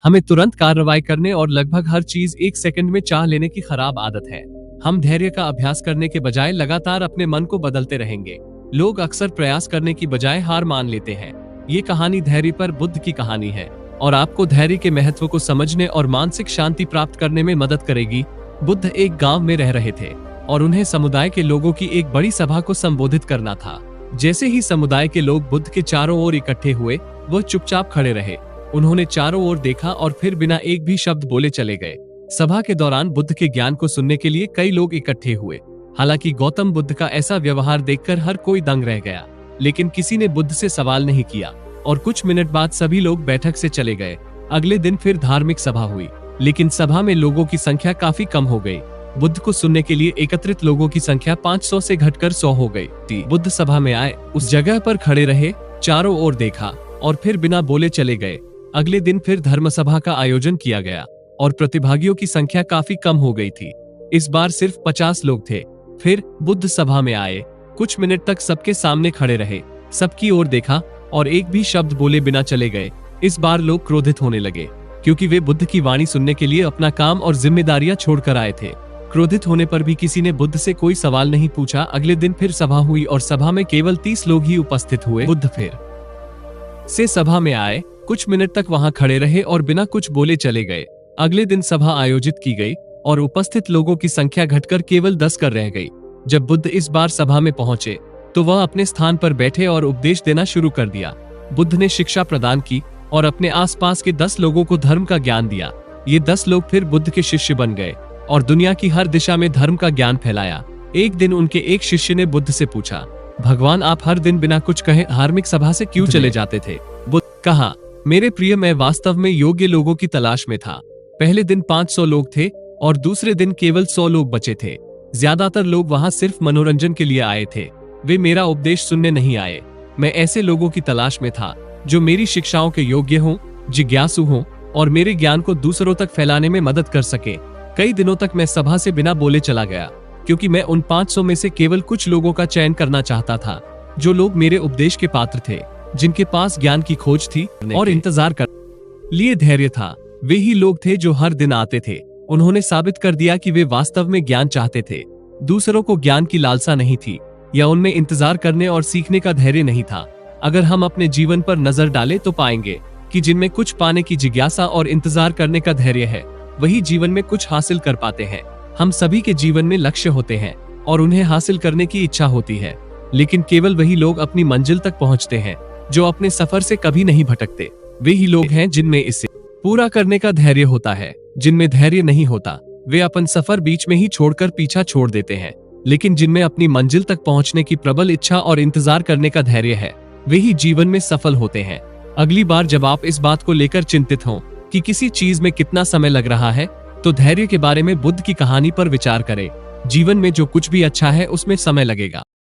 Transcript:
हमें तुरंत कार्रवाई करने और लगभग हर चीज एक सेकंड में चाह लेने की खराब आदत है। हम धैर्य का अभ्यास करने के बजाय लगातार अपने मन को बदलते रहेंगे। लोग अक्सर प्रयास करने की बजाय हार मान लेते हैं। ये कहानी धैर्य पर बुद्ध की कहानी है और आपको धैर्य के महत्व को समझने और मानसिक शांति प्राप्त करने में मदद करेगी। बुद्ध एक गांव में रह रहे थे और उन्हें समुदाय के लोगों की एक बड़ी सभा को संबोधित करना था। जैसे ही समुदाय के लोग बुद्ध के चारों ओर इकट्ठे हुए, वह चुपचाप खड़े रहे। उन्होंने चारों ओर देखा और फिर बिना एक भी शब्द बोले चले गए। सभा के दौरान बुद्ध के ज्ञान को सुनने के लिए कई लोग इकट्ठे हुए। हालांकि गौतम बुद्ध का ऐसा व्यवहार देखकर हर कोई दंग रह गया, लेकिन किसी ने बुद्ध से सवाल नहीं किया और कुछ मिनट बाद सभी लोग बैठक से चले गए। अगले दिन फिर धार्मिक सभा हुई, लेकिन सभा में लोगों की संख्या काफी कम हो गई। बुद्ध को सुनने के लिए एकत्रित लोगों की संख्या 500 से घटकर 100 हो गई। बुद्ध सभा में आए, उस जगह पर खड़े रहे, चारों ओर देखा और फिर बिना बोले चले गए। अगले दिन फिर धर्म सभा का आयोजन किया गया और प्रतिभागियों की संख्या काफी कम हो गई थी। इस बार सिर्फ 50 लोग थे। फिर बुद्ध सभा में आए, कुछ मिनट तक सबके सामने खड़े रहे, सबकी ओर देखा और एक भी शब्द बोले बिना चले गए। इस बार लोग क्रोधित होने लगे, क्योंकि वे बुद्ध की वाणी सुनने के लिए अपना काम और जिम्मेदारियां छोड़कर आए थे। क्रोधित होने पर भी किसी ने बुद्ध से कोई सवाल नहीं पूछा। अगले दिन फिर सभा हुई और सभा में केवल 30 लोग ही उपस्थित हुए। बुद्ध फिर से सभा में आए, कुछ मिनट तक वहां खड़े रहे और बिना कुछ बोले चले गए। अगले दिन सभा आयोजित की गई और उपस्थित लोगों की संख्या घटकर केवल 10 कर रह गई। जब बुद्ध इस बार सभा में पहुंचे तो वह अपने स्थान पर बैठे और उपदेश देना शुरू कर दिया। बुद्ध ने शिक्षा प्रदान की और अपने आसपास के 10 लोगों को धर्म का ज्ञान दिया। ये 10 लोग फिर बुद्ध के शिष्य बन गए और दुनिया की हर दिशा में धर्म का ज्ञान फैलाया। एक दिन उनके एक शिष्य ने बुद्ध से पूछा, भगवान, आप हर दिन बिना कुछ कहे धार्मिक सभा से क्यों चले जाते थे? बुद्ध कहा, मेरे प्रिय, मैं वास्तव में योग्य लोगों की तलाश में था। पहले दिन 500 लोग थे और दूसरे दिन केवल 100 लोग बचे थे। ज्यादातर लोग वहां सिर्फ मनोरंजन के लिए आए थे। वे मेरा उपदेश सुनने नहीं आए। मैं ऐसे लोगों की तलाश में था जो मेरी शिक्षाओं के योग्य हों, जिज्ञासु हों और मेरे ज्ञान को दूसरों तक फैलाने में मदद कर सके। कई दिनों तक मैं सभा से बिना बोले चला गया, क्योंकि मैं उन 500 में से केवल कुछ लोगों का चयन करना चाहता था, जो लोग मेरे उपदेश के पात्र थे, जिनके पास ज्ञान की खोज थी और इंतजार कर लिए धैर्य था। वे ही लोग थे जो हर दिन आते थे। उन्होंने साबित कर दिया कि वे वास्तव में ज्ञान चाहते थे। दूसरों को ज्ञान की लालसा नहीं थी या उनमें इंतजार करने और सीखने का धैर्य नहीं था। अगर हम अपने जीवन पर नजर डालें तो पाएंगे कि जिनमें कुछ पाने की जिज्ञासा और इंतजार करने का धैर्य है, वही जीवन में कुछ हासिल कर पाते हैं। हम सभी के जीवन में लक्ष्य होते हैं और उन्हें हासिल करने की इच्छा होती है, लेकिन केवल वही लोग अपनी मंजिल तक पहुंचते हैं जो अपने सफर से कभी नहीं भटकते। वे ही लोग हैं जिनमें इसे पूरा करने का धैर्य होता है। जिनमें धैर्य नहीं होता, वे अपन सफर बीच में ही छोड़कर पीछा छोड़ देते हैं। लेकिन जिनमें अपनी मंजिल तक पहुंचने की प्रबल इच्छा और इंतजार करने का धैर्य है, वे ही जीवन में सफल होते हैं। अगली बार जब आप इस बात को लेकर चिंतित हों कि किसी चीज में कितना समय लग रहा है, तो धैर्य के बारे में बुद्ध की कहानी पर विचार करें। जीवन में जो कुछ भी अच्छा है उसमें समय लगेगा।